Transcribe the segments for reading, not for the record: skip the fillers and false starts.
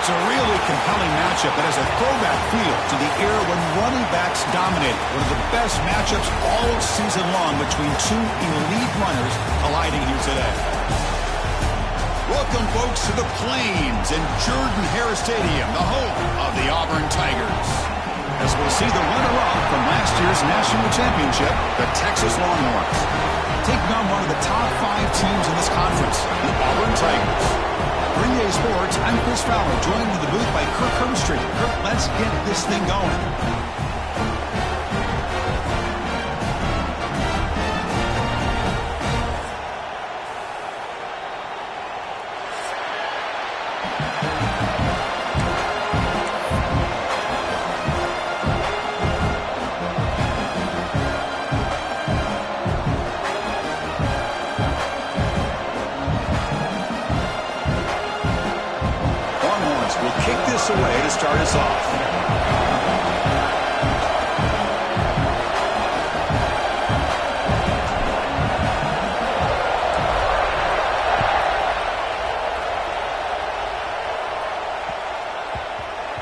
It's a really compelling matchup that has a throwback feel to the era when running backs dominated. One of the best matchups all season long between two elite runners colliding here today. Welcome, folks, to the Plains in Jordan-Hare Stadium, the home of the Auburn Tigers. As we'll see the runner-up from last year's national championship, the Texas Longhorns, taking on one of the top 5 teams in this conference, the Auburn Tigers. For EA Sports, I'm Chris Fowler, joined in the booth by Kirk Herbstreit. Kirk, let's get this thing going. Away to start us off.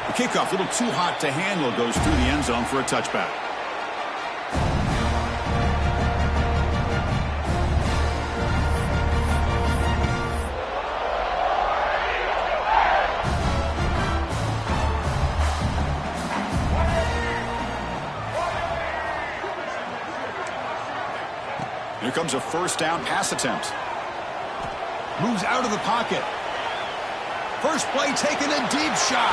The kickoff, a little too hot to handle, goes through the end zone for a touchback. Here comes a first down pass attempt. Moves out of the pocket. First play taking a deep shot.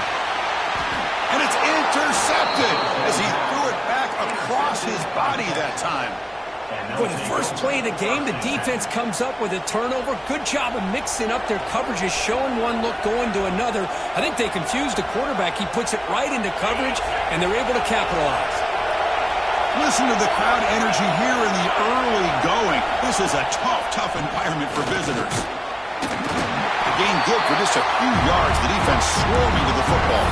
And it's intercepted as he threw it back across his body that time. For the first play of the game, the defense comes up with a turnover. Good job of mixing up their coverages, showing one look, going to another. I think they confused the quarterback. He puts it right into coverage, and they're able to capitalize. Listen to the crowd energy here in the early going. This is a tough environment for visitors. The gain good for just a few yards. The defense swarming to the football.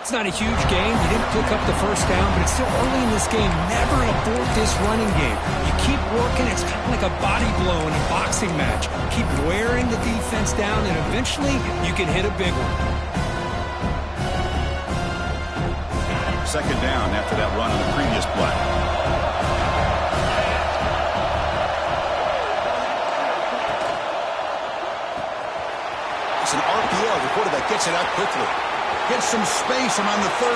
It's not a huge game. You didn't pick up the first down, but it's still early in this game. Never abort this running game. You keep working. It's kind of like a body blow in a boxing match. Keep wearing the defense down, and eventually you can hit a big one. Second down after that run on the previous play. It's an RPO. The quarterback gets it out quickly. Gets some space around the 30.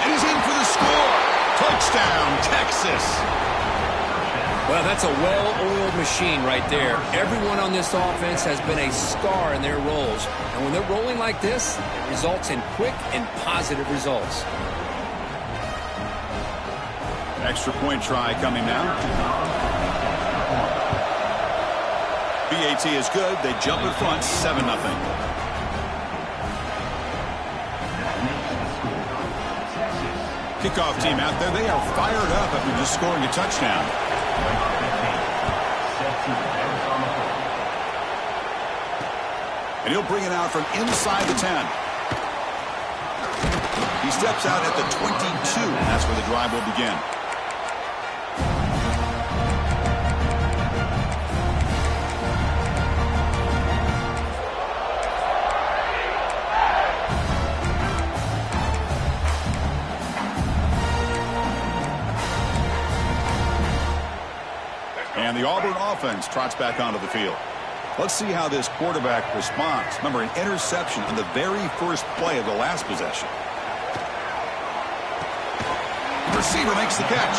And he's in for the score. Touchdown, Texas. Well, that's a well-oiled machine right there. Everyone on this offense has been a star in their roles. And when they're rolling like this, it results in quick and positive results. Extra point try coming now. BAT is good. They jump in front, 7-0. Kickoff team out there. They are fired up after just scoring a touchdown. And he'll bring it out from inside the 10. He steps out at the 22, and that's where the drive will begin. And the Auburn offense trots back onto the field. Let's see how this quarterback responds. Remember, an interception on the very first play of the last possession. The receiver makes the catch.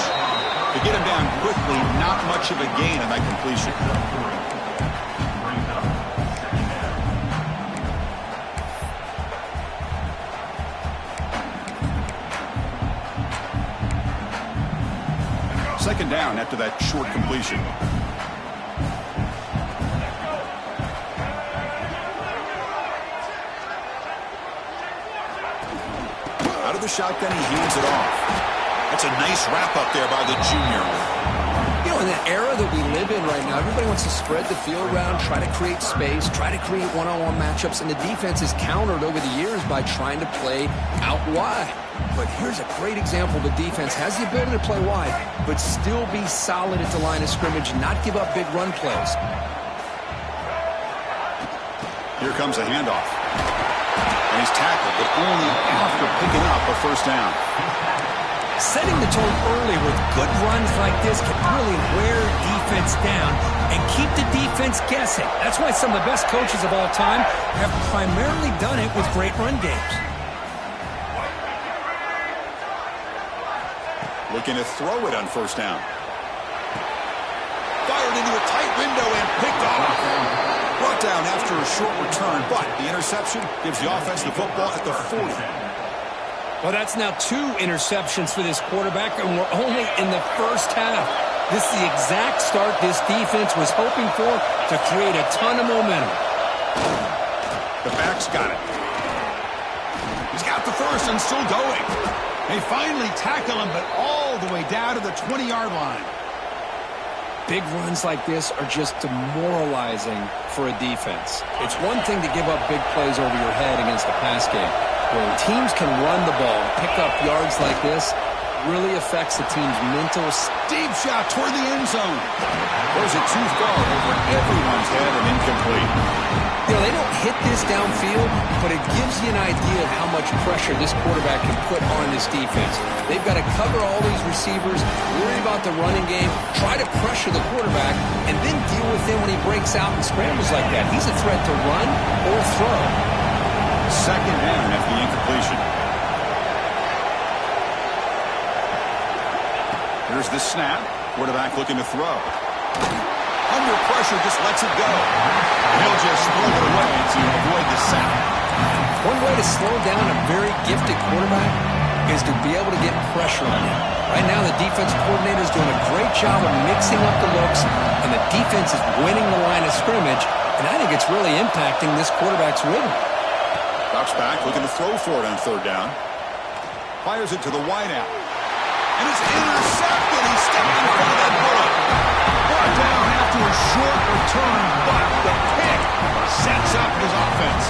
To get him down quickly, not much of a gain on that completion. Second down after that short completion. Out of the shotgun, he hands it off. That's a nice wrap-up there by the junior. You know, in the era that we live in right now, everybody wants to spread the field around, try to create space, try to create one-on-one matchups, and the defense is countered over the years by trying to play out wide. But here's a great example. The defense has the ability to play wide, but still be solid at the line of scrimmage and not give up big run plays. Here comes a handoff. And he's tackled, but only after picking up a first down. Setting the tone early with good runs like this can really wear defense down and keep the defense guessing. That's why some of the best coaches of all time have primarily done it with great run games. Looking to throw it on first down. Fired into a tight window and picked off. Brought down after a short return, but the interception gives the offense the football at the 40. Well, that's now 2 interceptions for this quarterback, and we're only in the first half. This is the exact start this defense was hoping for to create a ton of momentum. The back's got it. He's got the first and still going. They finally tackle him, but all the way down to the 20-yard line. Big runs like this are just demoralizing for a defense. It's one thing to give up big plays over your head against the pass game. When teams can run the ball and pick up yards like this, really affects the team's mental. Deep shot toward the end zone. Throws it too far over everyone's head and incomplete. You know, they don't hit this downfield, but it gives you an idea of how much pressure this quarterback can put on this defense. They've got to cover all these receivers, worry about the running game, try to pressure the quarterback, and then deal with him when he breaks out and scrambles like that. He's a threat to run or throw. Second down after the incompletion. Here's the snap. Quarterback looking to throw. Under pressure, just lets it go. He'll just throw it away to avoid the sack. One way to slow down a very gifted quarterback is to be able to get pressure on him. Right now, the defensive coordinator is doing a great job of mixing up the looks, and the defense is winning the line of scrimmage, and I think it's really impacting this quarterback's rhythm. Drops back, looking to throw for it on third down. Fires it to the wideout. And it's intercepted. He stepped in front of that bullet. Brought down after a short return, but the pick sets up his offense.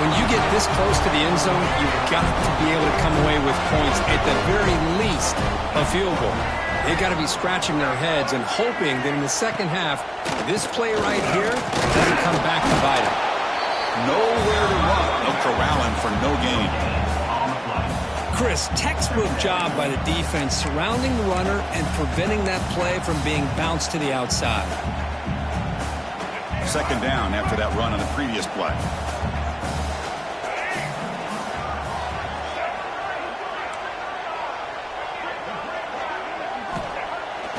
When you get this close to the end zone, you've got to be able to come away with points, at the very least, a field goal. They've got to be scratching their heads and hoping that in the second half, this play right here doesn't come back to bite them. Nowhere to run. No corralling for no gain. Chris, textbook job by the defense surrounding the runner and preventing that play from being bounced to the outside. Second down after that run on the previous play.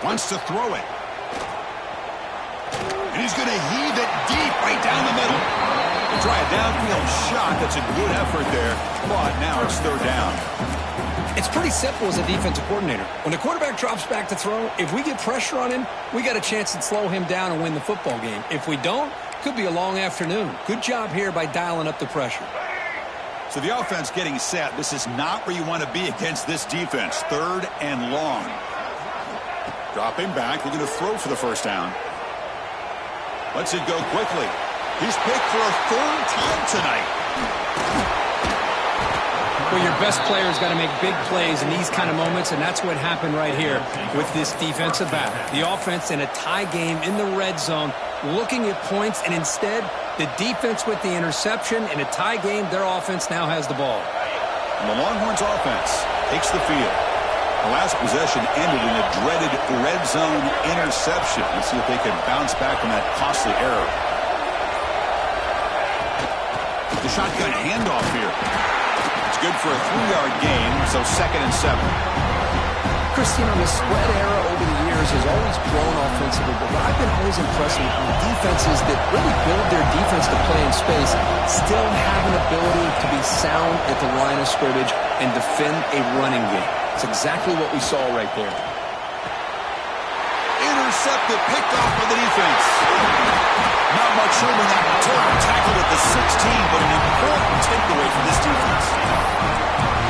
Wants to throw it. And he's going to heave it deep right down the middle. They try a downfield shot. That's a good effort there. But now it's third down. It's pretty simple as a defensive coordinator. When the quarterback drops back to throw, if we get pressure on him, we got a chance to slow him down and win the football game. If we don't, it could be a long afternoon. Good job here by dialing up the pressure. So the offense getting set. This is not where you want to be against this defense. Third and long. Dropping back. Looking to throw for the first down. Lets it go quickly. He's picked for a third time tonight. Well, your best player's got to make big plays in these kind of moments, and that's what happened right here with this defensive back. The offense in a tie game in the red zone, looking at points, and instead, the defense with the interception. In a tie game, their offense now has the ball. And the Longhorns offense takes the field. The last possession ended in a dreaded red zone interception. Let's see if they can bounce back from that costly error. The shotgun handoff here. It's good for a 3-yard gain, so 2nd and 7. Christian, the spread era over the years has always grown offensively, but I've been always impressed with defenses that really build their defense to play in space, still have an ability to be sound at the line of scrimmage and defend a running game. It's exactly what we saw right there. Intercepted, picked off by the defense. Not much room in that return. Tackled at the 16, but an important takeaway from this defense.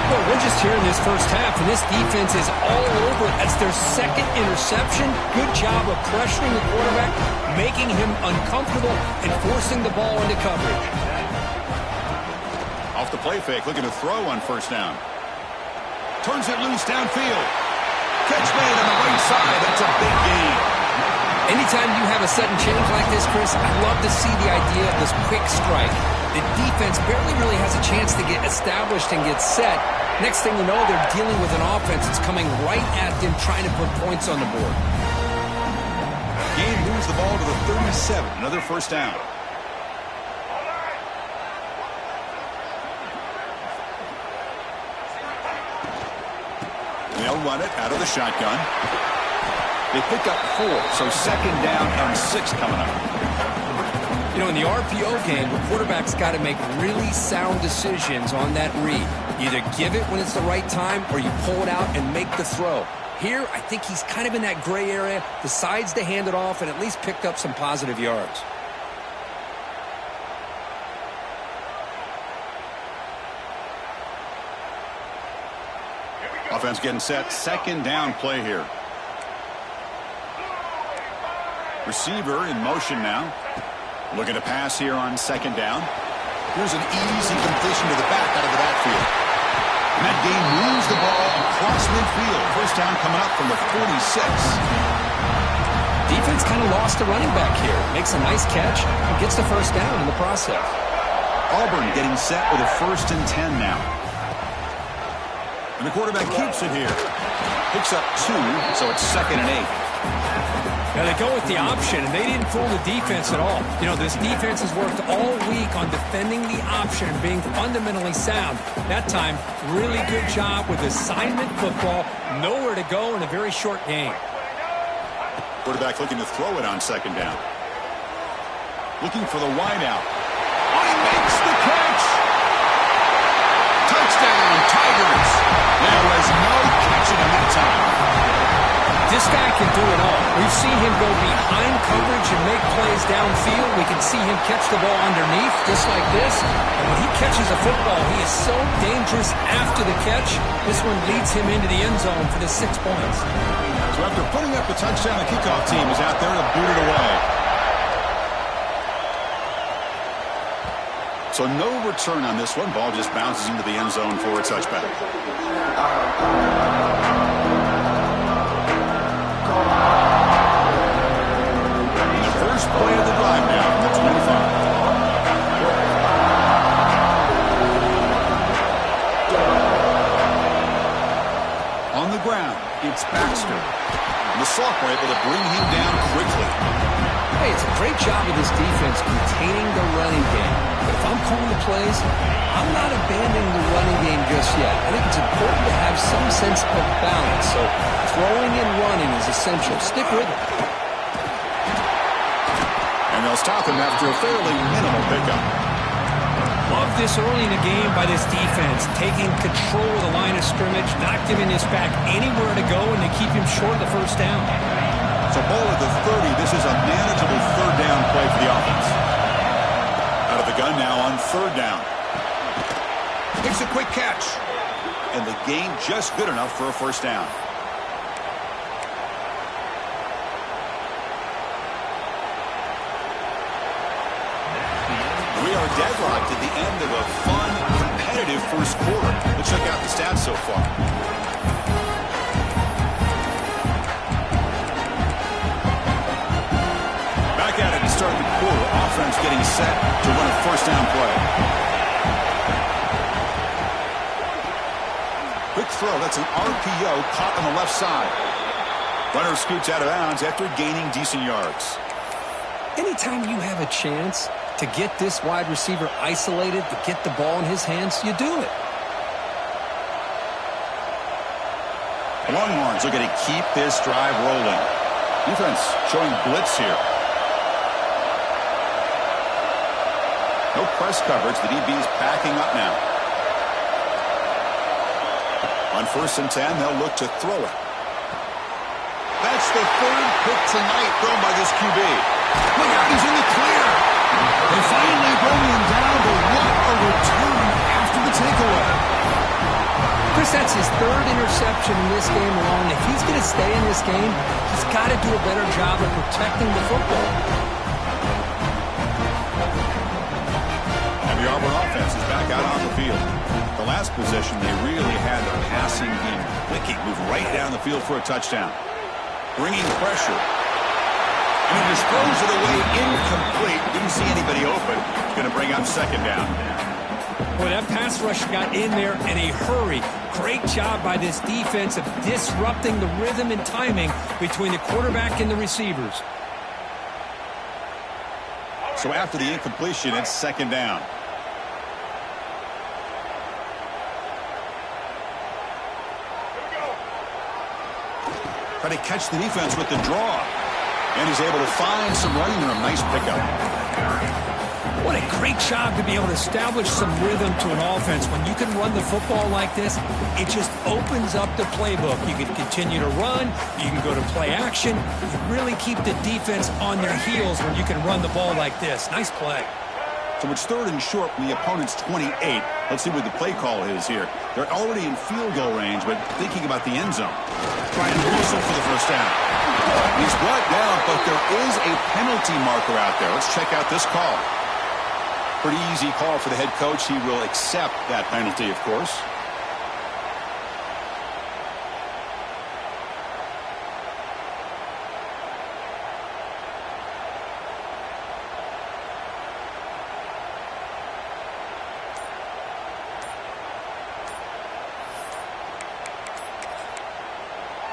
Well, we're just here in this first half, and this defense is all over it. That's their 2nd interception. Good job of pressuring the quarterback, making him uncomfortable, and forcing the ball into coverage. Off the play fake, looking to throw on 1st down. Turns it loose downfield. Catch made on the right side. That's a big gain. Anytime you have a sudden change like this, Chris, I love to see the idea of this quick strike. The defense barely really has a chance to get established and get set. Next thing you know, they're dealing with an offense that's coming right at them, trying to put points on the board. Gain moves the ball to the 37. Another 1st down. They'll run it out of the shotgun. They pick up 4, so 2nd down and 6 coming up. You know, in the RPO game, the quarterback's got to make really sound decisions on that read. Either give it when it's the right time or you pull it out and make the throw. Here, I think he's kind of in that gray area, decides to hand it off and at least picked up some positive yards. Offense getting set. 2nd down play here. Receiver in motion now. Looking to pass here on 2nd down. Here's an easy completion to the back out of the backfield. And that gain moves the ball across midfield. 1st down coming up from the 46. Defense kind of lost the running back here. Makes a nice catch and gets the 1st down in the process. Auburn getting set with a 1st and 10 now. And the quarterback keeps it here. Picks up 2, so it's 2nd and 8. Now they go with the option, and they didn't fool the defense at all. You know, this defense has worked all week on defending the option and being fundamentally sound. That time, really good job with assignment football. Nowhere to go in a very short game. Quarterback looking to throw it on 2nd down. Looking for the wide out. Oh, he makes the catch! Touchdown, Tigers! There was no catching him that time. This guy can do it all. We've seen him go behind coverage and make plays downfield. We can see him catch the ball underneath, just like this. And when he catches a football, he is so dangerous after the catch. This one leads him into the end zone for the 6 points. So after putting up the touchdown, the kickoff team is out there to boot it away. So no return on this one. Ball just bounces into the end zone for a touchback. The first play of the drive now from the 25. On the ground, it's Baxter. And the Sophomore able to bring him down quickly. Hey, it's a great job of this defense containing the running game. But if I'm calling the plays, I'm not abandoning the running game just yet. I think it's important to have some sense of balance. So throwing and running is essential. Stick with it. And they'll stop him after a fairly minimal pickup. Love this early in the game by this defense, taking control of the line of scrimmage, not giving this back anywhere to go, and to keep him short of the 1st down. So ball at the 30. This is a manageable 3rd down play for the offense. Out of the gun now on 3rd down. Makes a quick catch. And the gain just good enough for a 1st down. We are deadlocked at the end of a fun, competitive first quarter. Let's check out the stats so far. Back at it to start the quarter. Offense getting set to run a 1st down play. Quick throw. That's an RPO caught on the left side. Runner scoots out of bounds after gaining decent yards. Anytime you have a chance to get this wide receiver isolated, to get the ball in his hands, you do it. The Longhorns looking to keep this drive rolling. Defense showing blitz here. No press coverage. The DB's backing up now. On 1st and 10, they'll look to throw it. That's the 3rd pick tonight thrown by this QB. Look out, he's in the clear. They finally bring him down, but what a return after the takeaway. Chris, that's his 3rd interception in this game alone. If he's going to stay in this game, he's got to do a better job of protecting the football. And the Auburn offense is back out on the field. The last possession, they really had the passing game clicking, move right down the field for a touchdown. Bringing pressure. And he disposed of the way incomplete. Didn't see anybody open. Going to bring up 2nd down. Boy, that pass rush got in there in a hurry. Great job by this defense of disrupting the rhythm and timing between the quarterback and the receivers. So after the incompletion, it's 2nd down. Trying to catch the defense with the draw. And he's able to find some running room. Nice pickup. What a great job to be able to establish some rhythm to an offense. When you can run the football like this, it just opens up the playbook. You can continue to run. You can go to play action. You really keep the defense on their heels when you can run the ball like this. Nice play. So it's 3rd and short from the opponent's 28. Let's see what the play call is here. They're already in field goal range, but thinking about the end zone. Trying to whistle for the 1st down. He's brought down, but there is a penalty marker out there. Let's check out this call. Pretty easy call for the head coach. He will accept that penalty, of course.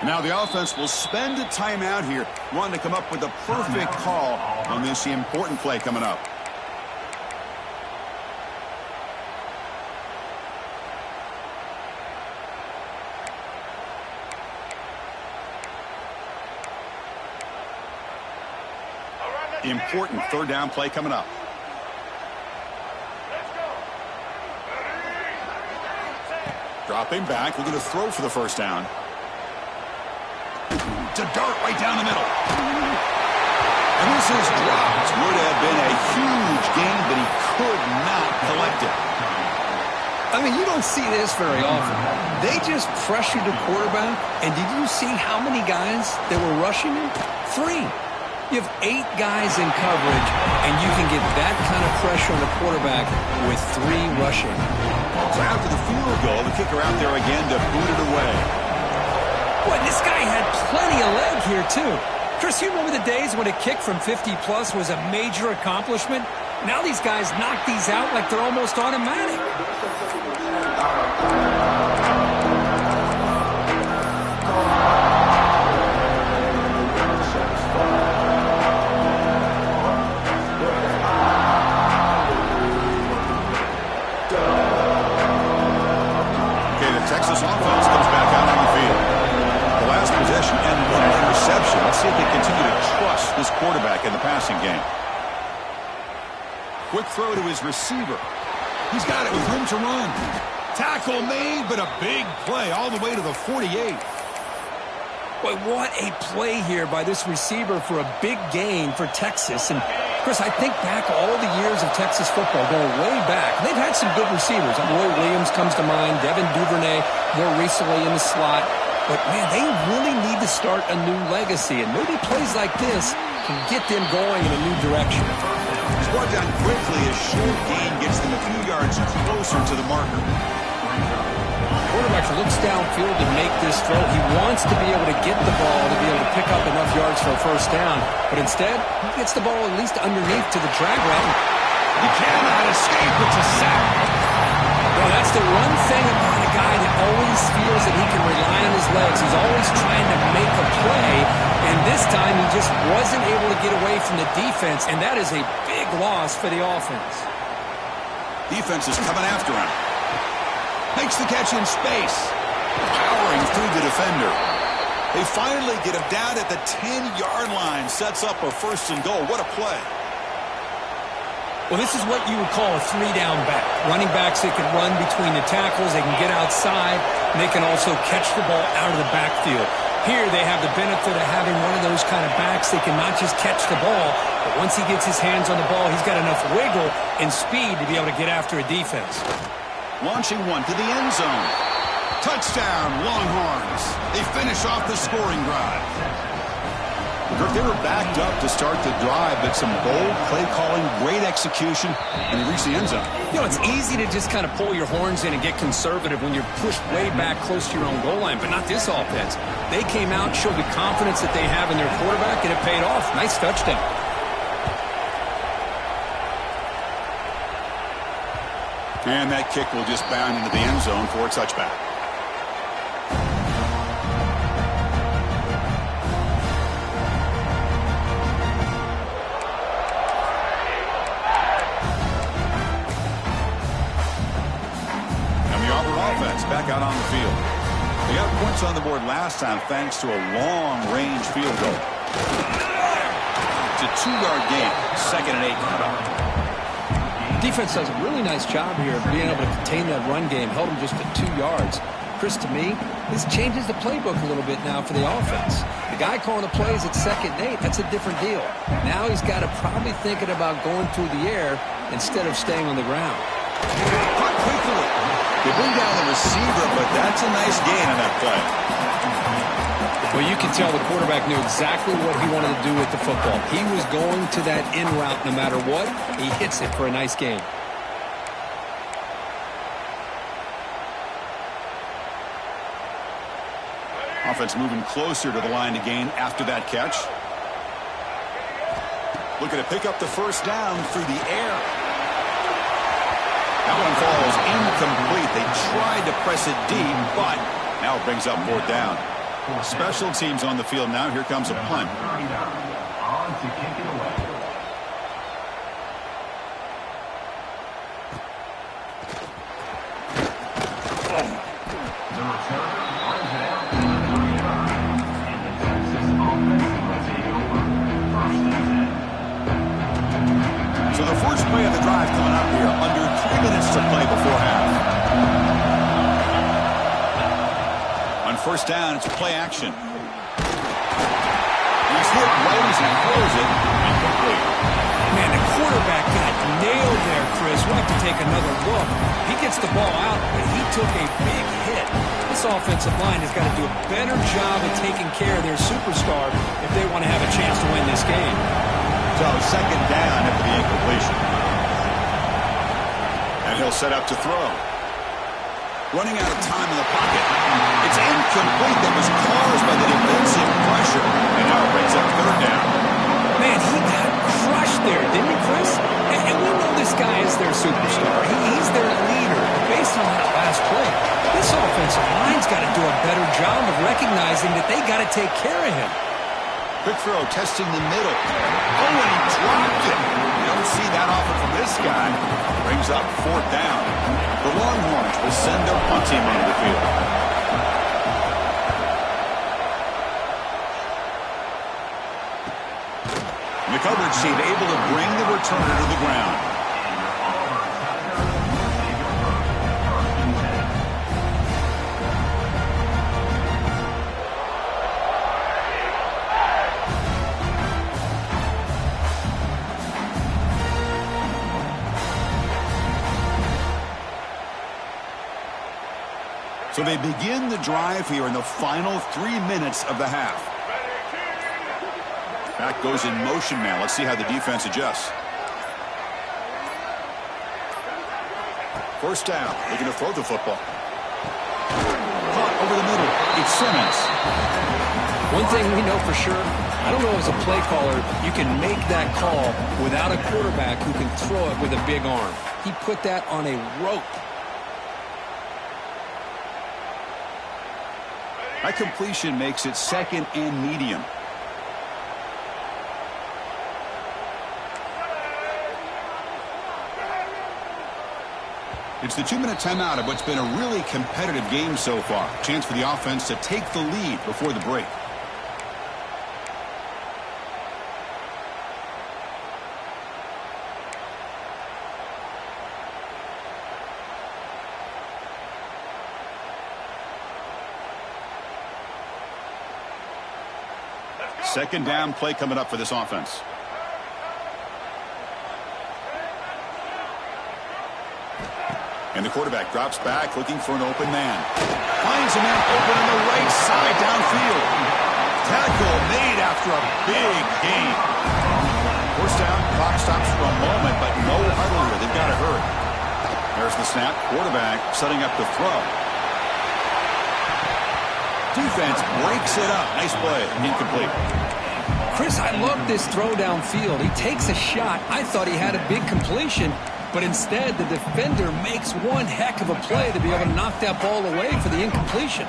Now the offense will spend a timeout here, wanting to come up with a perfect call on this important play coming up. Important 3rd down play coming up. Dropping back, looking to throw for the 1st down. To dart right down the middle. And this is dropped. Would have been a huge gain, but he could not collect it. I mean, you don't see this very often. They just pressured the quarterback, and did you see how many guys that were rushing him? 3. You have 8 guys in coverage, and you can get that kind of pressure on the quarterback with 3 rushing. So after the field goal, the kicker out there again to boot it away. Boy, this guy had plenty of leg here, too. Chris, you remember the days when a kick from 50-plus was a major accomplishment? Now these guys knock these out like they're almost automatic. Okay, the Texas offense comes back out on the field. The last possession and 1 interception. Let's see if they continue to trust this quarterback in the passing game. Quick throw to his receiver. He's got it with room to run. Tackle made, but a big play all the way to the 48. Boy, what a play here by this receiver for a big gain for Texas. And, Chris, I think back all the years of Texas football, going way back. They've had some good receivers. Roy Williams comes to mind, Devin Duvernay more recently in the slot. But, man, they really need to start a new legacy. And maybe plays like this can get them going in a new direction. Scored down quickly. A short gain gets them a few yards closer to the marker. Quarterback looks downfield to make this throw. He wants to be able to get the ball to be able to pick up enough yards for a 1st down. But instead, he gets the ball at least underneath to the drag route. He cannot escape. It's a sack. Well, that's the one thing about a guy that always feels that he can rely on his legs. He's always trying to make a play, and this time he just wasn't able to get away from the defense, and that is a big loss for the offense. Defense is coming after him. Makes the catch in space. Powering through the defender. They finally get him down at the 10-yard line. Sets up a 1st and goal. What a play. Well, this is what you would call a 3-down back. Running backs, they can run between the tackles, they can get outside, and they can also catch the ball out of the backfield. Here, they have the benefit of having one of those kind of backs. They can not just catch the ball, but once he gets his hands on the ball, he's got enough wiggle and speed to be able to get after a defense. Launching one to the end zone. Touchdown, Longhorns. They finish off the scoring drive. They were backed up to start the drive, but some bold play calling, great execution, and they reached the end zone. You know, it's easy to just kind of pull your horns in and get conservative when you're pushed way back close to your own goal line, but not this offense. They came out, showed the confidence that they have in their quarterback, and it paid off. Nice touchdown. And that kick will just bound into the end zone for a touchback. Back out on the field. They got points on the board last time thanks to a long-range field goal. It's a 2-yard gain. 2nd and 8 coming up. Defense does a really nice job here of being able to contain that run game. Held them just at 2 yards. Chris, to me, this changes the playbook a little bit now for the offense. The guy calling the plays at 2nd and 8, that's a different deal. Now he's got to probably thinking about going through the air instead of staying on the ground. Caught quickly. They bring down the receiver, but that's a nice gain on that play. Well, you can tell the quarterback knew exactly what he wanted to do with the football. He was going to that in route no matter what. He hits it for a nice gain. Offense moving closer to the line to gain after that catch. Looking to pick up the 1st down through the air. That one falls incomplete. They tried to press it deep, but now it brings up 4th down. Special teams on the field now. Here comes a punt. On to kick it away. The return runs it out to the 3-yard. And the Texas offense will take over. 1st and 10. So the first play of the drive coming up here. Under 3 minutes to play before half. On 1st down, it's play action. He's hit right as he throws it. Incomplete. Man, the quarterback got nailed there, Chris. We'll have to take another look. He gets the ball out, but he took a big hit. This offensive line has got to do a better job of taking care of their superstar if they want to have a chance to win this game. So 2nd down after the incompletion. And he'll set up to throw. Running out of time in the pocket. It's incomplete. That was caused by the defensive pressure. And now it brings up 3rd down. Man, he got crushed there, didn't he, Chris? And we know this guy is their superstar. He's their leader. Based on that last play, this offensive line's got to do a better job of recognizing that they got to take care of him. Quick throw, testing the middle. Oh, and he dropped it. You don't see that often from this guy. Brings up 4th down. The Longhorns will send their punt team onto the field. The coverage team able to bring the returner to the ground. So they begin the drive here in the final 3 minutes of the half. Back goes in motion now. Let's see how the defense adjusts. 1st down. Looking to throw the football. Caught over the middle. It's Simmons. One thing we know for sure, I don't know as a play caller, you can make that call without a quarterback who can throw it with a big arm. He put that on a rope. That completion makes it second and medium. It's the 2-minute timeout of what's been a really competitive game so far. Chance for the offense to take the lead before the break. Second down play coming up for this offense. And the quarterback drops back looking for an open man. Finds a man open on the right side downfield. Tackle made after a big gain. First down, clock stops for a moment, but no huddle here. They've got to hurry. There's the snap. Quarterback setting up the throw. Defense breaks it up. Nice play. Incomplete. Chris, I love this throw downfield. He takes a shot. I thought he had a big completion, but instead the defender makes one heck of a play to be able to knock that ball away for the incompletion.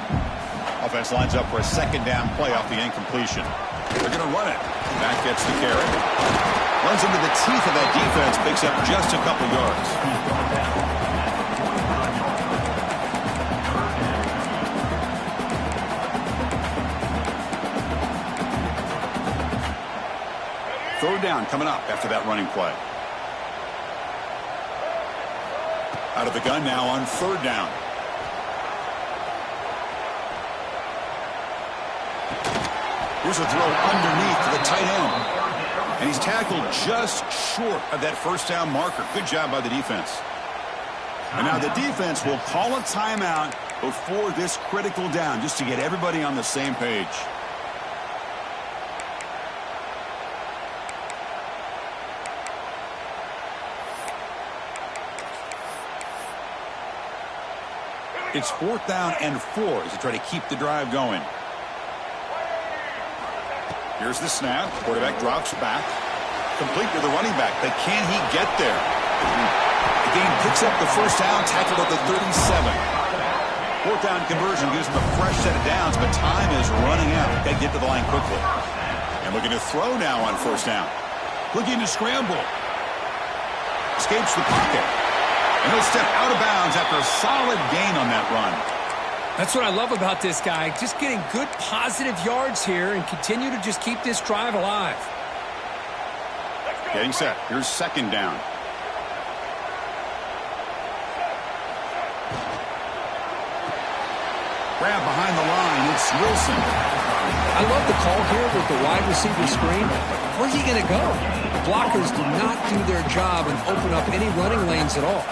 Offense lines up for a second down play off the incompletion. They're going to run it. Back gets the carry. Runs into the teeth of that defense. Picks up just a couple yards. Third down coming up after that running play. Out of the gun now on third down. Here's a throw underneath to the tight end. And he's tackled just short of that first down marker. Good job by the defense. And now the defense will call a timeout before this critical down just to get everybody on the same page. It's 4th down and 4 as they try to keep the drive going. Here's the snap. Quarterback drops back. Complete to the running back, but can he get there? The game picks up the first down, tackled at the 37. 4th down conversion gives them a fresh set of downs, but time is running out. Got to get to the line quickly. And looking to throw now on first down. Looking to scramble. Escapes the pocket. And he'll step out of bounds after a solid gain on that run. That's what I love about this guy. Just getting good positive yards here and continue to just keep this drive alive. Getting set. Here's second down. Grab behind the line. It's Wilson. I love the call here with the wide receiver screen. Where's he going to go? Blockers do not do their job and open up any running lanes at all.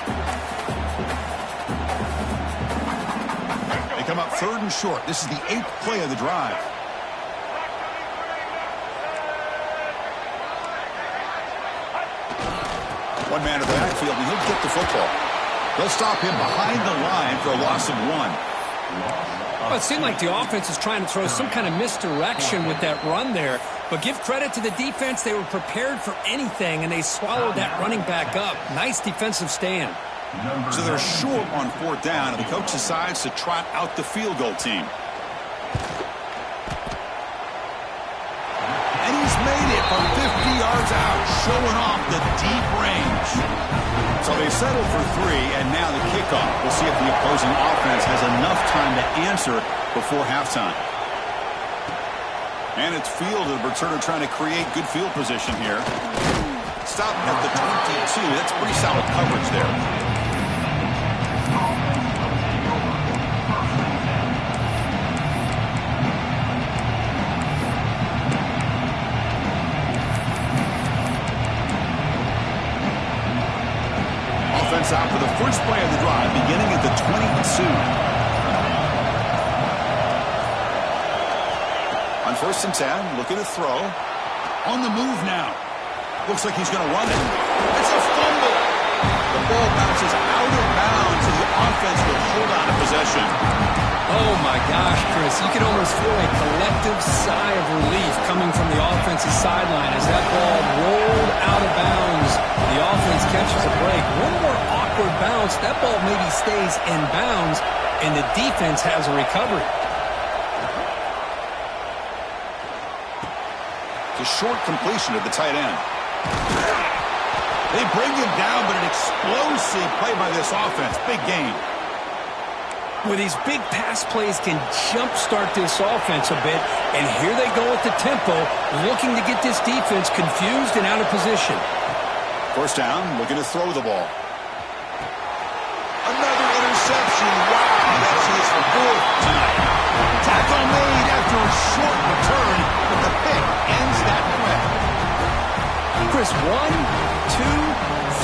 They come up third and short. This is the 8th play of the drive. One man to the backfield, and he'll get the football. They'll stop him behind the line for a loss of 1. Well, it seemed like the offense is trying to throw some kind of misdirection with that run there. But give credit to the defense. They were prepared for anything, and they swallowed that running back up. Nice defensive stand. So they're short on 4th down, and the coach decides to trot out the field goal team. And he's made it from 50 yards out, showing off the deep range. So they settle for 3, and now the kickoff. We'll see if the opposing offense has enough time to answer before halftime. And it's fielded, but sort of trying to create good field position here. Stop at the 22. That's pretty solid coverage there. Offense out for the first play of the drive, beginning at the 22. On 1st and 10, looking to throw. On the move now. Looks like he's going to run it. It's a fumble. The ball bounces out of bounds, and the offense will hold on to possession. Oh, my gosh, Chris. You can almost feel a collective sigh of relief coming from the offensive sideline as that ball rolled out of bounds. The offense catches a break. One more awkward bounce. That ball maybe stays in bounds, and the defense has a recovery. A short completion to the tight end. They bring him down, but an explosive play by this offense. Big gain. Well, these big pass plays can jumpstart this offense a bit, and here they go at the tempo, looking to get this defense confused and out of position. First down, looking to throw the ball. Another interception. Wow, that's his fourth tonight. Tackle made after a short return, but the pick ends that play. Chris, 1, 2,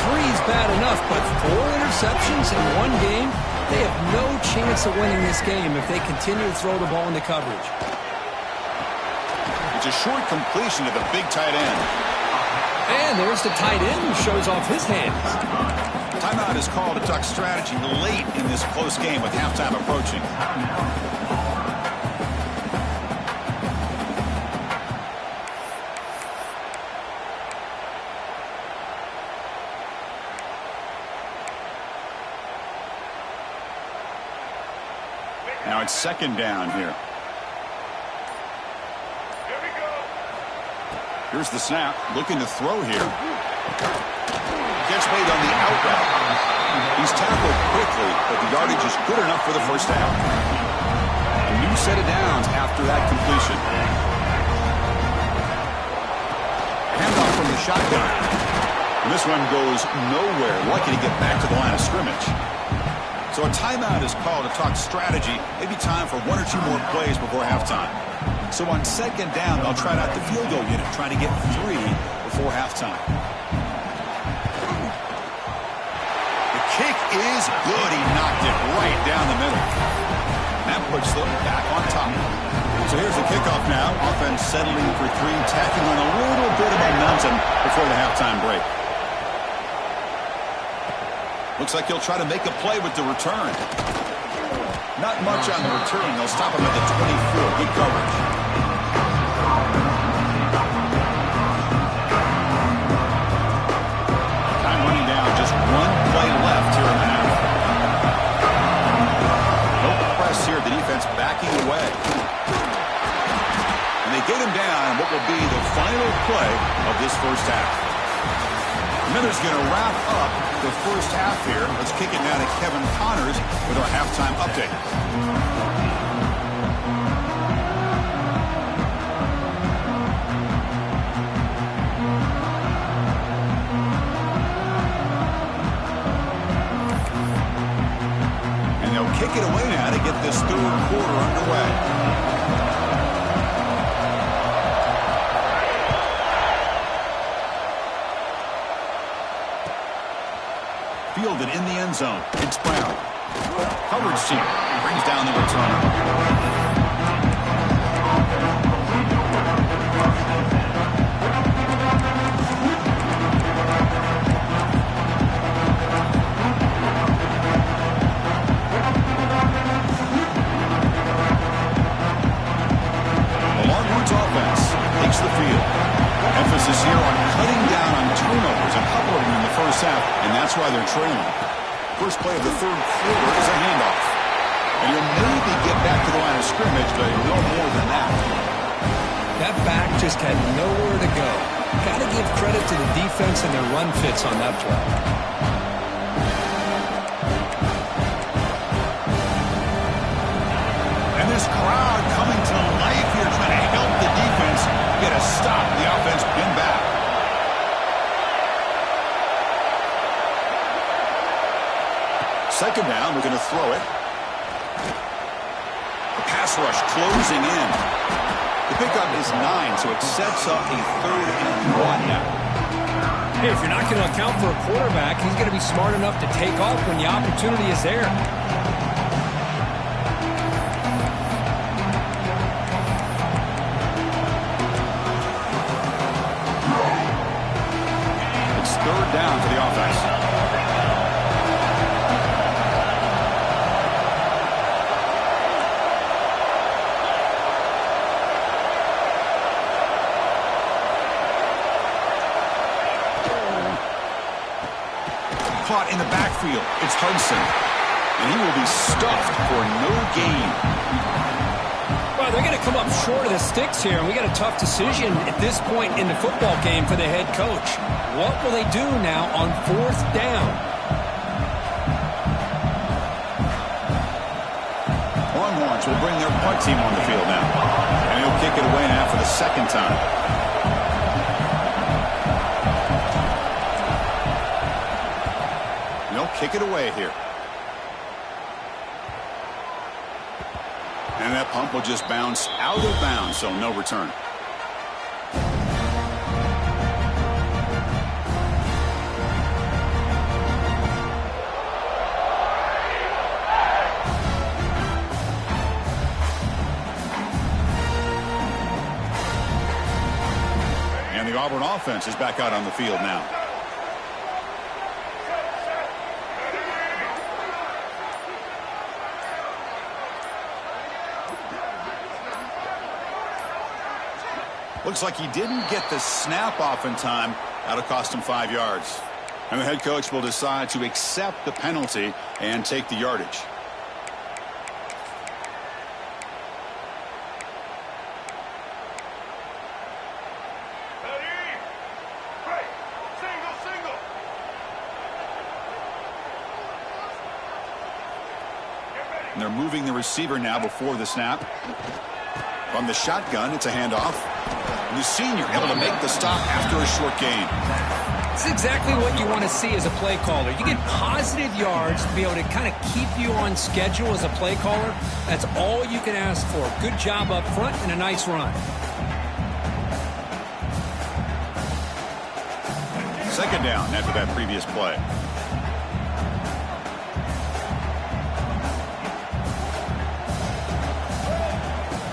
3 is bad enough, but 4 interceptions in one game? They have no chance of winning this game if they continue to throw the ball into coverage. It's a short completion to the big tight end. And there's the tight end who shows off his hands. Timeout is called to talk strategy late in this close game with halftime approaching. Now it's second down here. Here's the snap, looking to throw here. Gets made on the out route. He's tackled quickly, but the yardage is good enough for the first down. A new set of downs after that completion. Handoff from the shotgun. And this one goes nowhere. Lucky to get back to the line of scrimmage. So a timeout is called to talk strategy. Maybe time for 1 or 2 more plays before halftime. So on second down, they'll try out the field goal unit, trying to get 3 before halftime. The kick is good. He knocked it right down the middle. That puts them back on top. So here's the kickoff now. Offense settling for 3, tacking on a little bit of momentum before the halftime break. Looks like he'll try to make a play with the return. Not much on the return. They'll stop him at the 24. Good coverage. Time running down. Just 1 play left here in the half. No press here. The defense backing away. And they get him down what will be the final play of this first half. Miller's going to wrap up the first half here. Let's kick it now to Kevin Connors with our halftime update. And they'll kick it away now to get this third quarter underway. Fielded in the end zone. It's Brown. Coverage team brings down the return. The Longhorns offense takes the field. Emphasis here on cutting down on turnovers, a couple of them in the first half, and that's why they're trailing. First play of the third quarter is a handoff. And you'll maybe get back to the line of scrimmage, but no more than that. That back just had nowhere to go. Got to give credit to the defense and their run fits on that play. And this crowd coming to life here, trying to help the defense get a stop. The offense pinned back. Second down, we're going to throw it. The pass rush closing in. The pickup is 9, so it sets up a 3rd and 1 now. Hey, if you're not going to account for a quarterback, he's going to be smart enough to take off when the opportunity is there. It's 3rd down for the offense. Caught in the backfield. It's Hudson. And he will be stuffed for no gain. Well, they're going to come up short of the sticks here, and we got a tough decision at this point in the football game for the head coach. What will they do now on 4th down? Longhorns will bring their punt team on the field now. And he'll kick it away now for the 2nd time. They'll kick it away here. And that punt will just bounce out of bounds, so no return. And the Auburn offense is back out on the field now. Looks like he didn't get the snap off in time. That'll cost him 5 yards. And the head coach will decide to accept the penalty and take the yardage. And they're moving the receiver now before the snap. From the shotgun, it's a handoff. And the senior able to make the stop after a short gain. It's exactly what you want to see as a play caller. You get positive yards to be able to kind of keep you on schedule as a play caller. That's all you can ask for. Good job up front and a nice run. 2nd down after that previous play.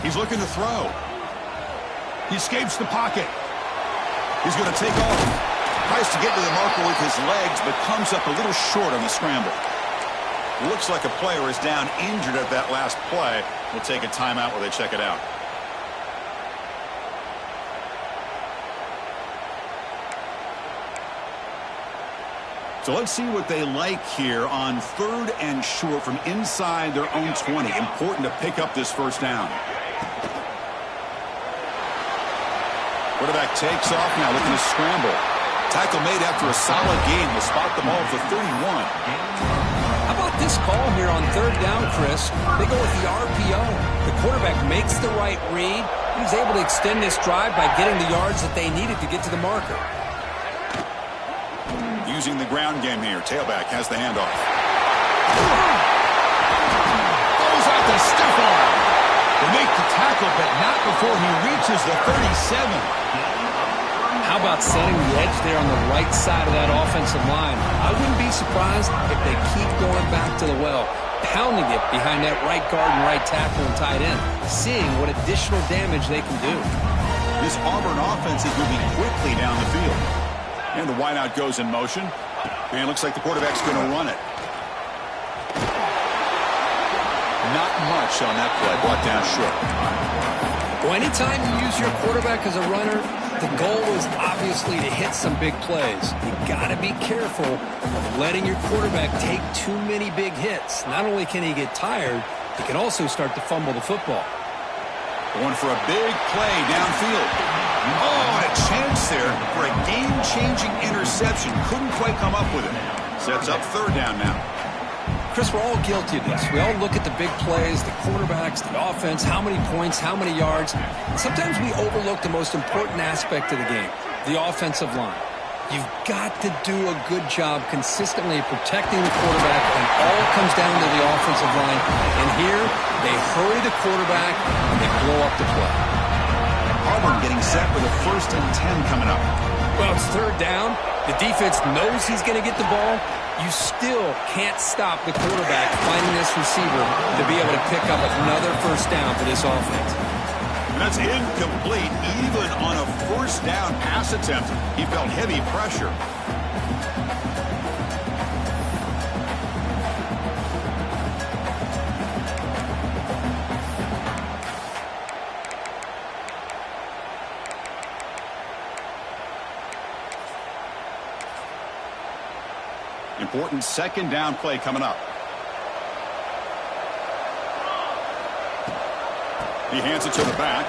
He's looking to throw. He escapes the pocket. He's going to take off. Tries to get to the marker with his legs, but comes up a little short on the scramble. Looks like a player is down injured at that last play. We'll take a timeout while they check it out. So let's see what they like here on 3rd and short from inside their own 20. Important to pick up this 1st down. Quarterback takes off now, looking to scramble. Tackle made after a solid gain. Will spot the ball for 31. How about this call here on 3rd down, Chris? They go with the RPO. The quarterback makes the right read. He was able to extend this drive by getting the yards that they needed to get to the marker. Using the ground game here. Tailback has the handoff. Throws out the stiff arm. They make the tackle, but not before he reaches the 37. How about setting the edge there on the right side of that offensive line? I wouldn't be surprised if they keep going back to the well, pounding it behind that right guard and right tackle and tight end, seeing what additional damage they can do. This Auburn offense is moving quickly down the field. And the wideout goes in motion. And it looks like the quarterback's going to run it. Not much on that play. Brought down short. Well, anytime you use your quarterback as a runner, the goal is obviously to hit some big plays. You got to be careful of letting your quarterback take too many big hits. Not only can he get tired, he can also start to fumble the football. Going for a big play downfield. Oh, and a chance there for a game-changing interception. Couldn't quite come up with it. Sets up 3rd down now. Chris, we're all guilty of this. We all look at the big plays, the quarterbacks, the offense, how many points, how many yards. Sometimes we overlook the most important aspect of the game, the offensive line. You've got to do a good job consistently protecting the quarterback, and all comes down to the offensive line. And here, they hurry the quarterback, and they blow up the play. Auburn getting set for the 1st and 10 coming up. Well, it's 3rd down. The defense knows he's going to get the ball. You still can't stop the quarterback finding this receiver to be able to pick up another 1st down for this offense. And that's incomplete. Even on a 1st down pass attempt, he felt heavy pressure. Important 2nd down play coming up. He hands it to the back.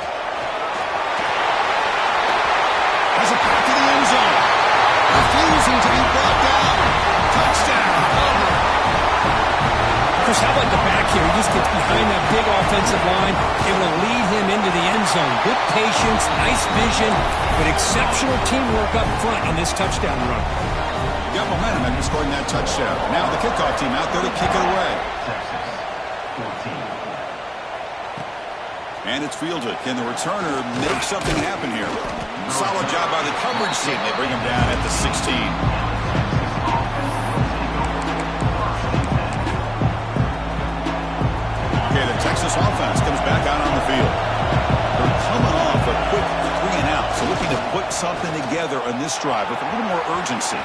Has it back to the end zone. Refusing to be brought down. Touchdown, Auburn. Chris, how about the back here? He just gets behind that big offensive line, able to lead him into the end zone. Good patience, nice vision, but exceptional teamwork up front on this touchdown run. You got momentum after scoring that touchdown. Now the kickoff team out there to kick it away. And it's fielded. Can the returner make something happen here? Solid job by the coverage team. They bring him down at the 16. Okay, the Texas offense comes back out on the field. They're coming off a quick 3 and out, so looking to put something together on this drive with a little more urgency.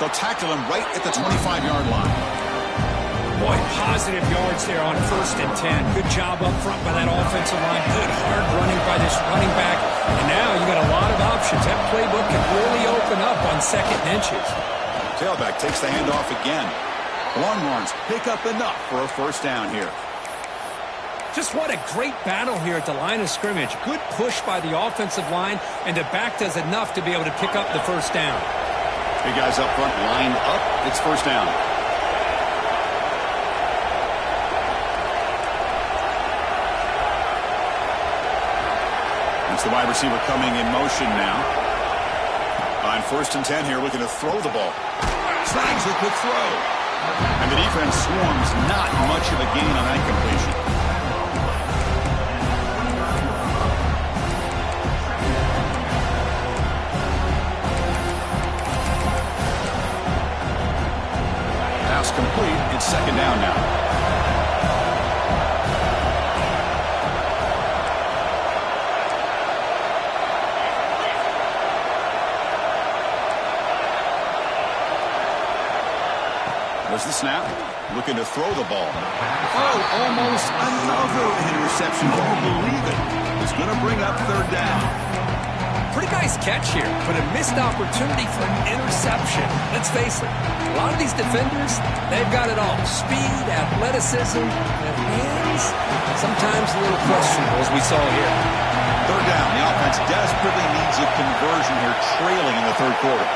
They'll tackle him right at the 25-yard line. Boy, positive yards there on 1st and 10. Good job up front by that offensive line. Good hard running by this running back. And now you got a lot of options. That playbook can really open up on 2nd and inches. Tailback takes the handoff again. The Longhorns pick up enough for a 1st down here. Just what a great battle here at the line of scrimmage. Good push by the offensive line, and the back does enough to be able to pick up the 1st down. Big guys up front lined up. It's 1st down. It's the wide receiver coming in motion now. On 1st and 10 here, looking to throw the ball. Snags a quick throw. And the defense swarms. Not much of a gain on that completion. Pass complete. It's 2nd down now. There's the snap. Looking to throw the ball. Oh, almost another interception. Can you believe it? It's going to bring up 3rd down. Pretty nice catch here, but a missed opportunity for an interception. Let's face it, a lot of these defenders, they've got it all. Speed, athleticism, and hands, sometimes a little questionable, as we saw here. 3rd down. The offense desperately needs a conversion here, trailing in the 3rd quarter.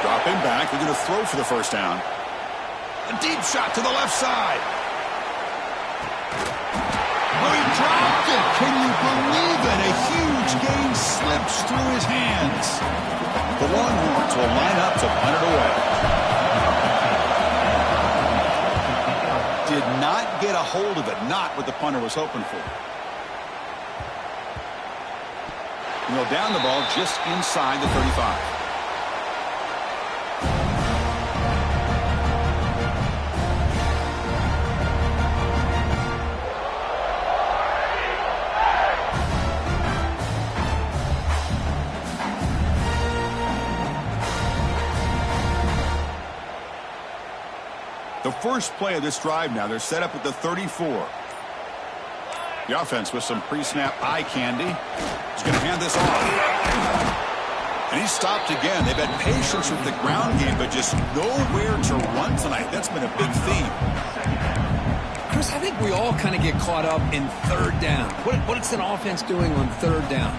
Dropping back. They're going to throw for the 1st down. A deep shot to the left side. Oh, he dropped it. Can you believe it? A huge gain slips through his hands. The Longhorns will line up to punt it away. Did not get a hold of it. Not what the punter was hoping for. And they'll down the ball just inside the 35. The first play of this drive now, they're set up at the 34. The offense with some pre-snap eye candy. He's going to hand this off. And he stopped again. They've had patience with the ground game, but just nowhere to run tonight. That's been a big theme. Chris, I think we all kind of get caught up in 3rd down. What is an offense doing on 3rd down?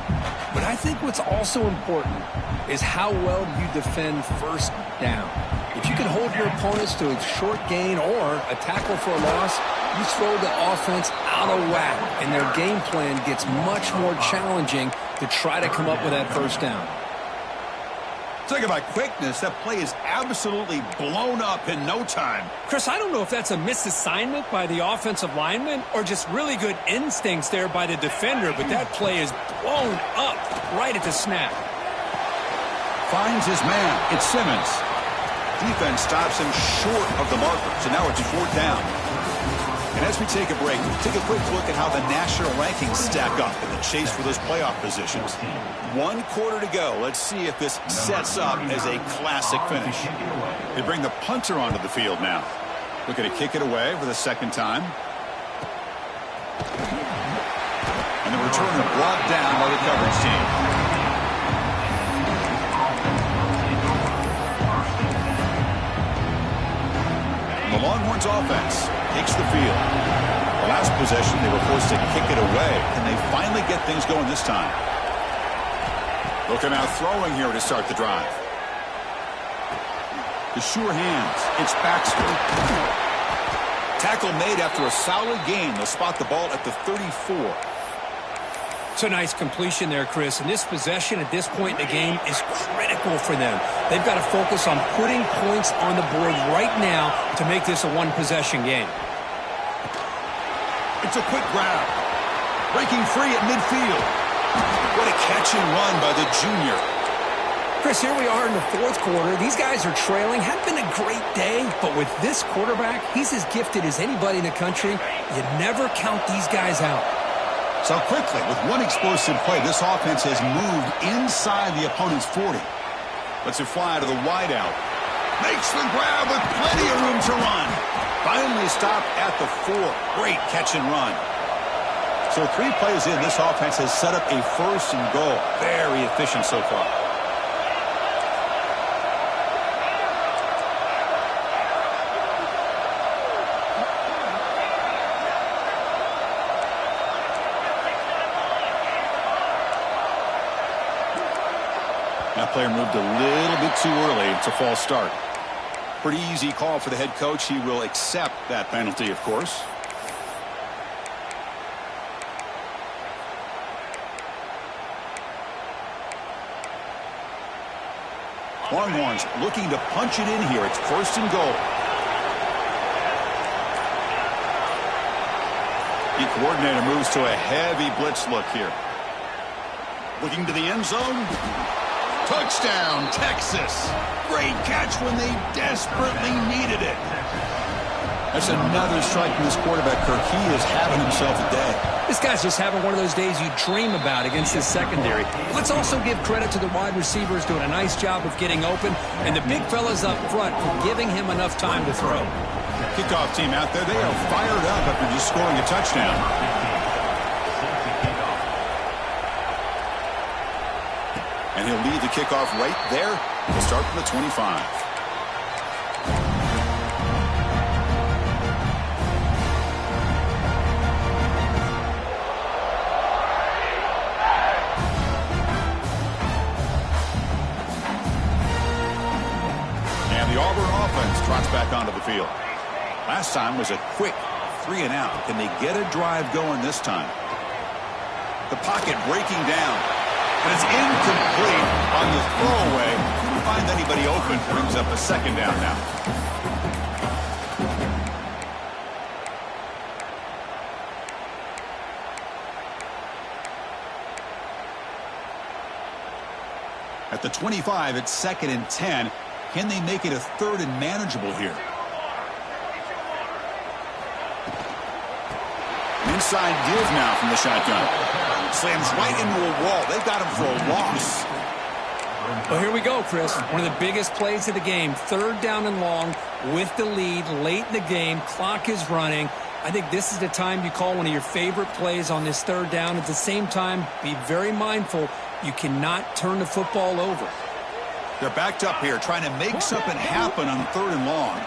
But I think what's also important is how well you defend 1st down. If you can hold your opponents to a short gain or a tackle for a loss, you throw the offense out of whack, and their game plan gets much more challenging to try to come up with that 1st down. Talk about quickness. That play is absolutely blown up in no time. Chris, I don't know if that's a misassignment by the offensive lineman or just really good instincts there by the defender, but that play is blown up right at the snap. Finds his man. It's Simmons. Defense stops him short of the marker, so now it's 4th down. And as we take a break, take a quick look at how the national rankings stack up in the chase for those playoff positions. 1 quarter to go. Let's see if this sets up as a classic finish. They bring the punter onto the field now. Looking to kick it away for the 2nd time. And the returner brought down by the coverage team. The Longhorns offense takes the field. last possession, they were forced to kick it away. Can they finally get things going this time? Looking out throwing here to start the drive. The sure hands. It's Baxter. Tackle made after a solid gain. They'll spot the ball at the 34. It's a nice completion there, Chris. And this possession at this point in the game is critical for them. They've got to focus on putting points on the board right now to make this a one-possession game. It's a quick grab. Breaking free at midfield. What a catch and run by the junior. Chris, here we are in the fourth quarter. These guys are trailing. Had been a great day, but with this quarterback, he's as gifted as anybody in the country. You never count these guys out. So quickly, with one explosive play, this offense has moved inside the opponent's 40. Lets it fly to the wideout. Makes the grab with plenty of room to run. Finally stopped at the 4. Great catch and run. So 3 plays in, this offense has set up a first and goal. Very efficient so far. That player moved a little bit too early. It's a false start. Pretty easy call for the head coach. He will accept that penalty, of course. Longhorns looking to punch it in here. It's first and goal. The coordinator moves to a heavy blitz look here. Looking to the end zone. Touchdown, Texas. Great catch when they desperately needed it. That's another strike from this quarterback, Kirk. He is having himself a day. This guy's just having one of those days you dream about against his secondary. Let's also give credit to the wide receivers doing a nice job of getting open, and the big fellas up front for giving him enough time to throw. Kickoff team out there, they are fired up after just scoring a touchdown. And he'll lead the kickoff right there. We'll start from the 25. And the Auburn offense trots back onto the field. Last time was a quick 3 and out. Can they get a drive going this time? The pocket breaking down. And it's incomplete on the throwaway. Couldn't find anybody open. Brings up a second down now. At the 25, it's 2nd and 10. Can they make it a 3rd and manageable here? Inside give now from the shotgun. Slams right into a wall. They've got him for a loss. Well, here we go, Chris. One of the biggest plays of the game. 3rd down and long with the lead late in the game. Clock is running. I think this is the time you call one of your favorite plays on this 3rd down. At the same time, be very mindful. You cannot turn the football over. They're backed up here trying to make something happen on 3rd and long.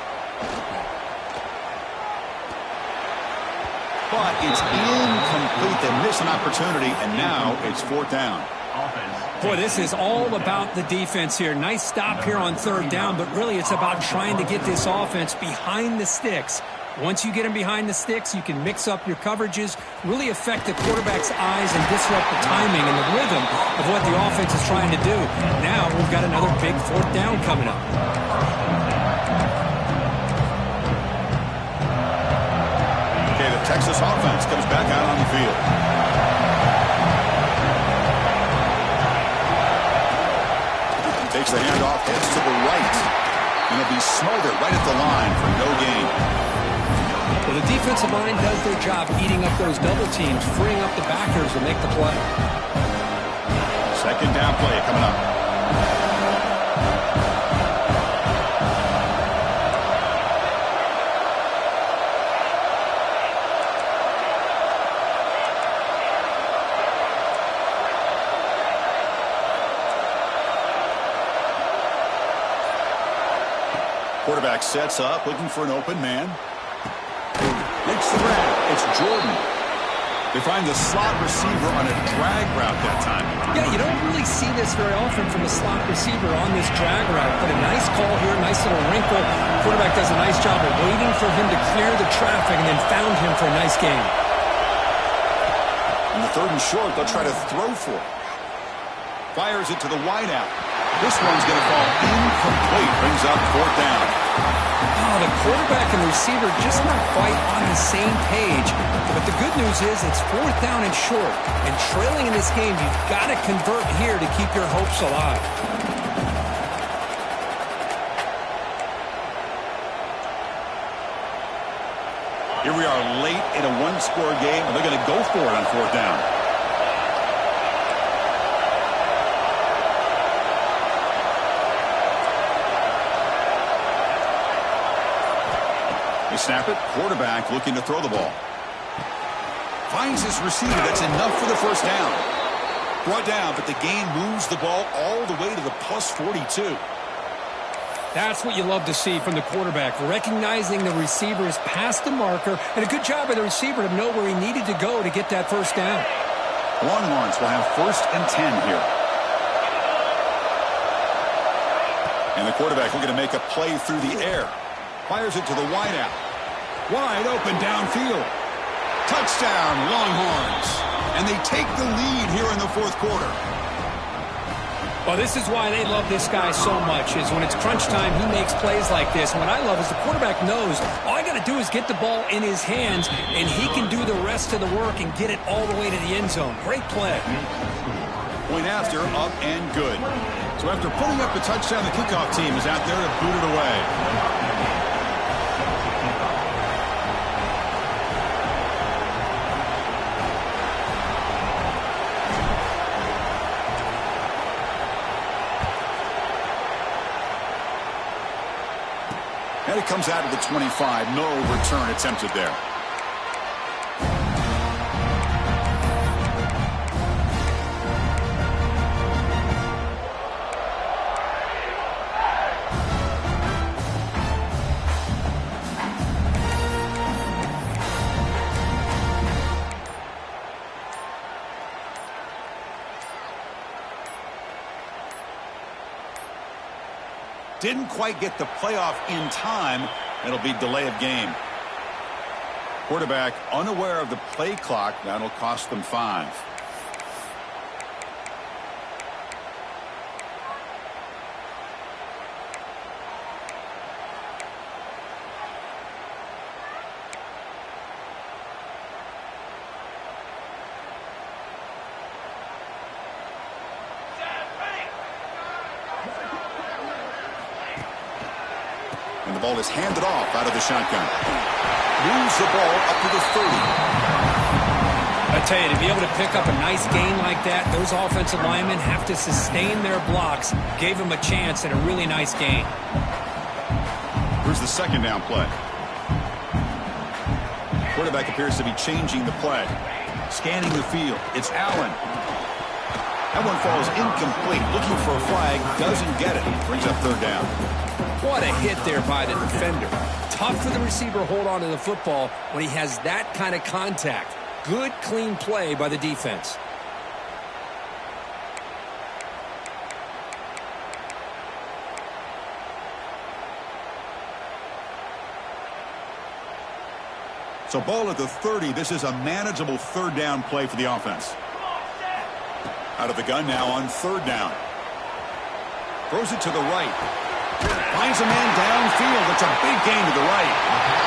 But it's incomplete. They miss an opportunity, and now it's 4th down. Boy, this is all about the defense here. Nice stop here on 3rd down, but really it's about trying to get this offense behind the sticks. Once you get them behind the sticks, you can mix up your coverages, really affect the quarterback's eyes and disrupt the timing and the rhythm of what the offense is trying to do. Now we've got another big 4th down coming up. The Texas offense comes back out on the field. Takes the handoff, heads to the right. And it'll be smothered right at the line for no gain. Well, the defensive line does their job eating up those double teams, freeing up the backers to make the play. 2nd down play coming up. Quarterback sets up, looking for an open man. Makes the grab. It's Jordan. They find the slot receiver on a drag route that time. Yeah, you don't really see this very often from a slot receiver on this drag route, but a nice call here, nice little wrinkle. Quarterback does a nice job of waiting for him to clear the traffic and then found him for a nice gain. On the 3rd and short, they'll try to throw for it. Fires it to the wideout. This one's going to fall incomplete. Brings up 4th down. Oh, the quarterback and receiver just not quite on the same page. But the good news is it's 4th down and short. And trailing in this game, you've got to convert here to keep your hopes alive. Here we are late in a one-score game, and they're going to go for it on 4th down. They snap it. Quarterback looking to throw the ball. Finds his receiver. That's enough for the 1st down. Brought down, but the gain moves the ball all the way to the plus 42. That's what you love to see from the quarterback, recognizing the receiver is past the marker, and a good job by the receiver to know where he needed to go to get that 1st down. Longhorns will have 1st and 10 here. And the quarterback looking to make a play through the air. Fires it to the wideout. Wide open downfield. Touchdown, Longhorns. And they take the lead here in the 4th quarter. Well, this is why they love this guy so much, is when it's crunch time, he makes plays like this. And what I love is the quarterback knows all I got to do is get the ball in his hands, and he can do the rest of the work and get it all the way to the end zone. Great play. Point after, up and good. So after putting up the touchdown, the kickoff team is out there to boot it away. And it comes out of the 25. No return attempted there. Didn't quite get the playoff in time. It'll be delay of game. Quarterback unaware of the play clock. That'll cost them 5. And the ball is handed off out of the shotgun. Moves the ball up to the 30. I tell you, to be able to pick up a nice gain like that, those offensive linemen have to sustain their blocks. Gave him a chance and a really nice gain. Here's the 2nd down play. Quarterback appears to be changing the play. Scanning the field. It's Allen. That one falls incomplete. Looking for a flag. Doesn't get it. Brings up 3rd down. What a hit there by the defender. Tough for the receiver to hold on to the football when he has that kind of contact. Good, clean play by the defense. So ball at the 30. This is a manageable 3rd down play for the offense. Out of the gun now on 3rd down. Throws it to the right. Finds a man downfield. It's a big gain to the right.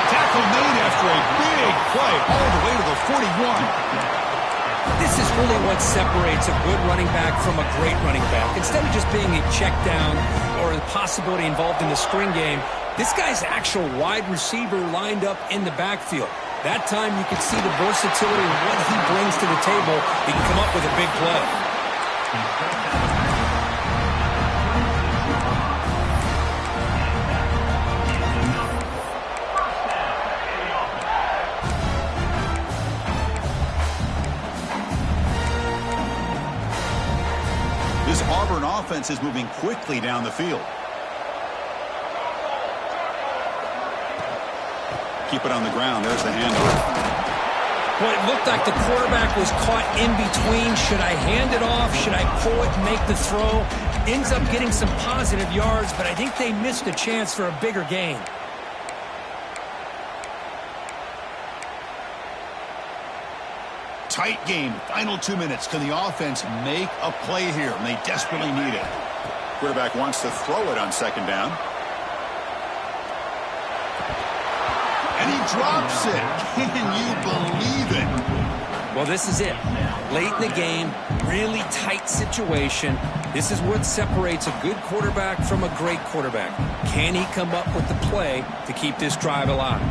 Tackle made after a big play all the way to the 41. This is really what separates a good running back from a great running back. Instead of just being a check down or a possibility involved in the screen game, this guy's actual wide receiver lined up in the backfield. That time you can see the versatility of what he brings to the table. He can come up with a big play. This Auburn offense is moving quickly down the field. Keep it on the ground. There's the handoff. Well, it looked like the quarterback was caught in between. Should I hand it off? Should I pull it and make the throw? Ends up getting some positive yards, but I think they missed a chance for a bigger gain. Tight game. Final 2 minutes. Can the offense make a play here? And they desperately need it. Quarterback wants to throw it on second down. And he drops it. Can you believe it? Well, this is it. Late in the game, really tight situation. This is what separates a good quarterback from a great quarterback. Can he come up with the play to keep this drive alive?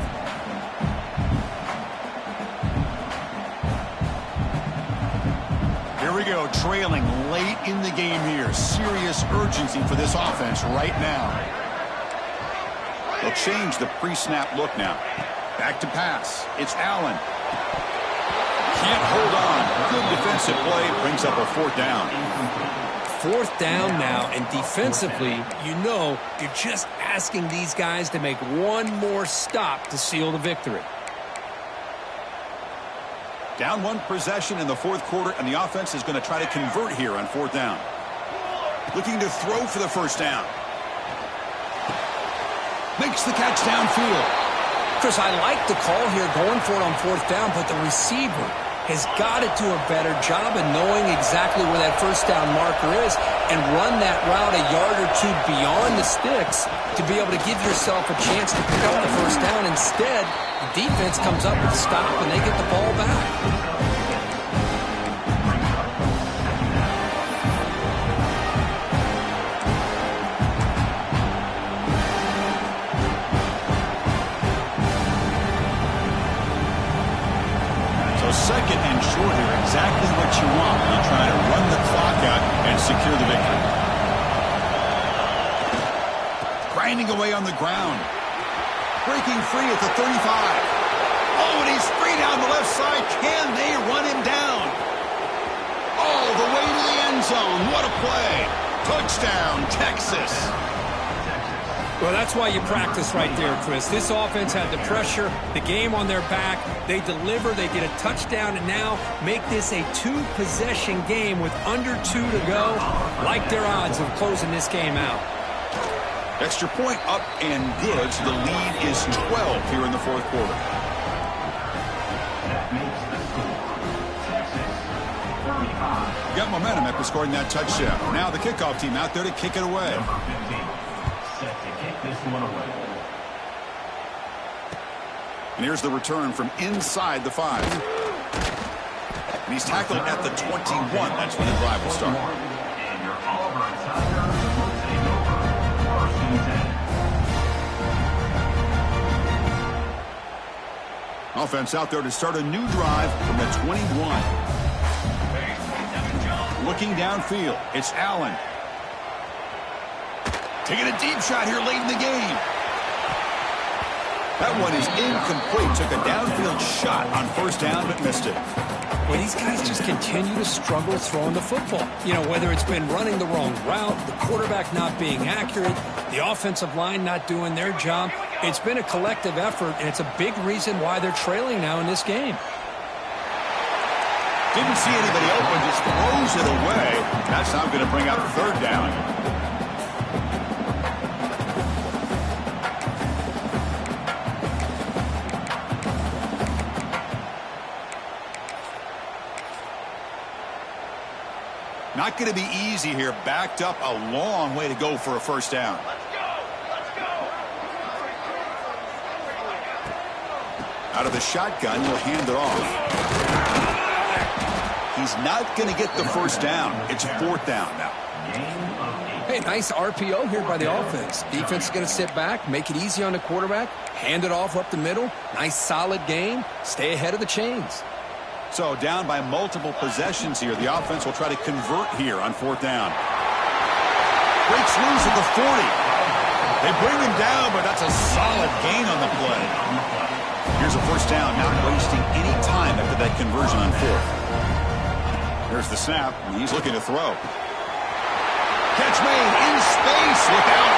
Here we go, trailing late in the game here. Serious urgency for this offense right now. They'll change the pre-snap look now. Back to pass. It's Allen. Can't hold on. Good defensive play. Brings up a fourth down. Fourth down now, and defensively, you know you're just asking these guys to make one more stop to seal the victory. Down one possession in the fourth quarter, and the offense is going to try to convert here on fourth down. Looking to throw for the first down. Makes the catch downfield. Chris, I like the call here going for it on fourth down, but the receiver has got to do a better job of knowing exactly where that first down marker is and run that route a yard or two beyond the sticks to be able to give yourself a chance to pick up the first down. Instead, the defense comes up with a stop and they get the ball back. Second and short here, exactly what you want when you try to run the clock out and secure the victory. Grinding away on the ground. Breaking free at the 35. Oh, and he's free down the left side. Can they run him down? All the way to the end zone. What a play. Touchdown, Texas. Well, that's why you practice right there, Chris. This offense had the pressure, the game on their back. They deliver, they get a touchdown, and now make this a two-possession game with under 2 to go. Like their odds of closing this game out. Extra point up and good, so the lead is 12 here in the fourth quarter. That makes the score. Texas 35. Got momentum after scoring that touchdown. Now the kickoff team out there to kick it away. Number 15 set to kick this one away. And here's the return from inside the 5. And he's tackled at the 21. That's when the drive will start. And your Auburn Tigers will take over 1st and 10. Offense out there to start a new drive from the 21. Looking downfield, it's Allen. Taking a deep shot here late in the game. That one is incomplete. Took a downfield shot on first down, but missed it. Well, these guys just continue to struggle throwing the football. You know, whether it's been running the wrong route, the quarterback not being accurate, the offensive line not doing their job. It's been a collective effort, and it's a big reason why they're trailing now in this game. Didn't see anybody open, just throws it away. That's now going to bring up third down. Not going to be easy here. Backed up a long way to go for a first down. Out of the shotgun, he'll hand it off. He's not going to get the first down. It's fourth down now. Hey, nice RPO here by the offense. Defense is going to sit back, make it easy on the quarterback, hand it off up the middle. Nice solid game. Stay ahead of the chains. So down by multiple possessions here. The offense will try to convert here on fourth down. Breaks loose at the 40. They bring him down, but that's a solid gain on the play. Here's a first down, not wasting any time after that conversion on fourth. There's the snap, and he's looking to throw. Catch made in space, look out.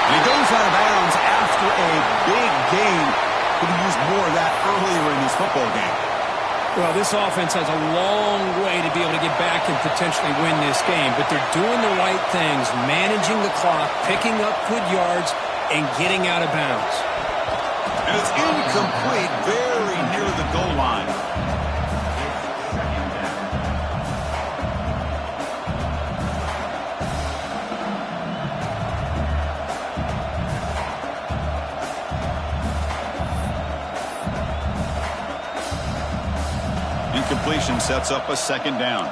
And he goes out of bounds after a big gain. Could have used more of that earlier in this football game. Well, this offense has a long way to be able to get back and potentially win this game, but they're doing the right things, managing the clock, picking up good yards, and getting out of bounds. And it's incomplete, very near the goal line. Incompletion sets up a second down.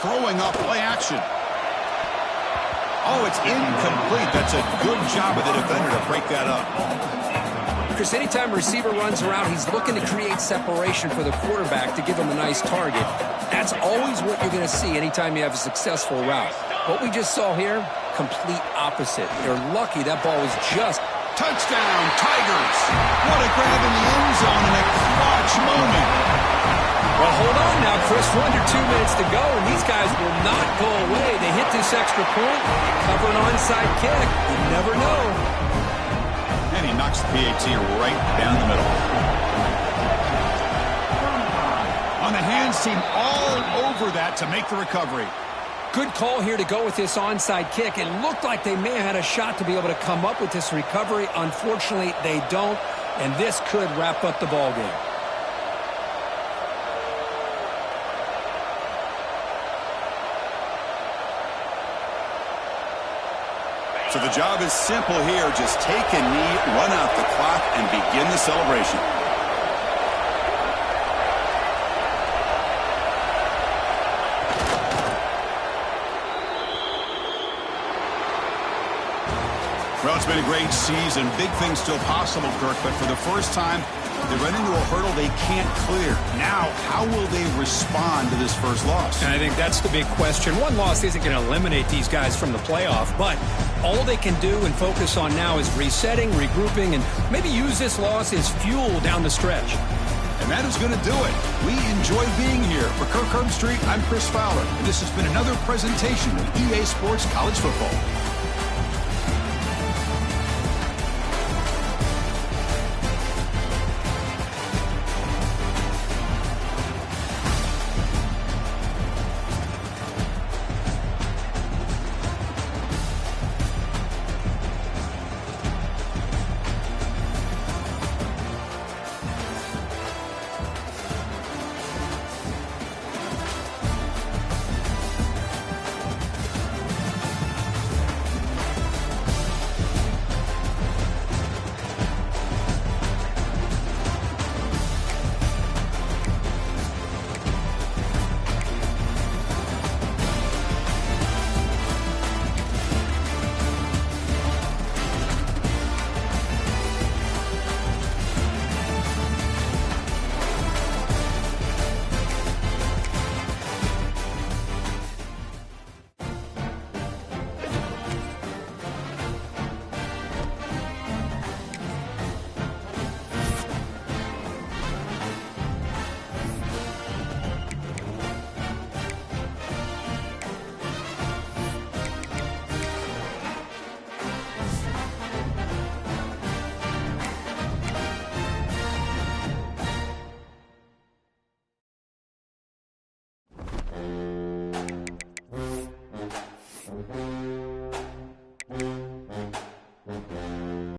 Throwing up play action. Oh, it's incomplete. That's a good job of the defender to break that up. Chris, anytime a receiver runs around, he's looking to create separation for the quarterback to give him a nice target. That's always what you're going to see anytime you have a successful route. What we just saw here, complete opposite. They're lucky that ball was just... Touchdown, Tigers. What a grab in the end zone in a clutch moment. Well, hold on now, Chris. We're under 2 minutes to go, and these guys will not go away. They hit this extra point, cover an onside kick. You never know. And he knocks the PAT right down the middle. On the hands team all over that to make the recovery. Good call here to go with this onside kick. It looked like they may have had a shot to be able to come up with this recovery. Unfortunately, they don't, and this could wrap up the ball game. So the job is simple here. Just take a knee, run out the clock, and begin the celebration. Well, it's been a great season. Big things still possible, Kirk, but for the first time, they run into a hurdle they can't clear. Now, how will they respond to this first loss? And I think that's the big question. One loss isn't going to eliminate these guys from the playoff, but all they can do and focus on now is resetting, regrouping, and maybe use this loss as fuel down the stretch. And that is going to do it. We enjoy being here. For Kirk Herbstreit, I'm Chris Fowler, and this has been another presentation of EA Sports College Football.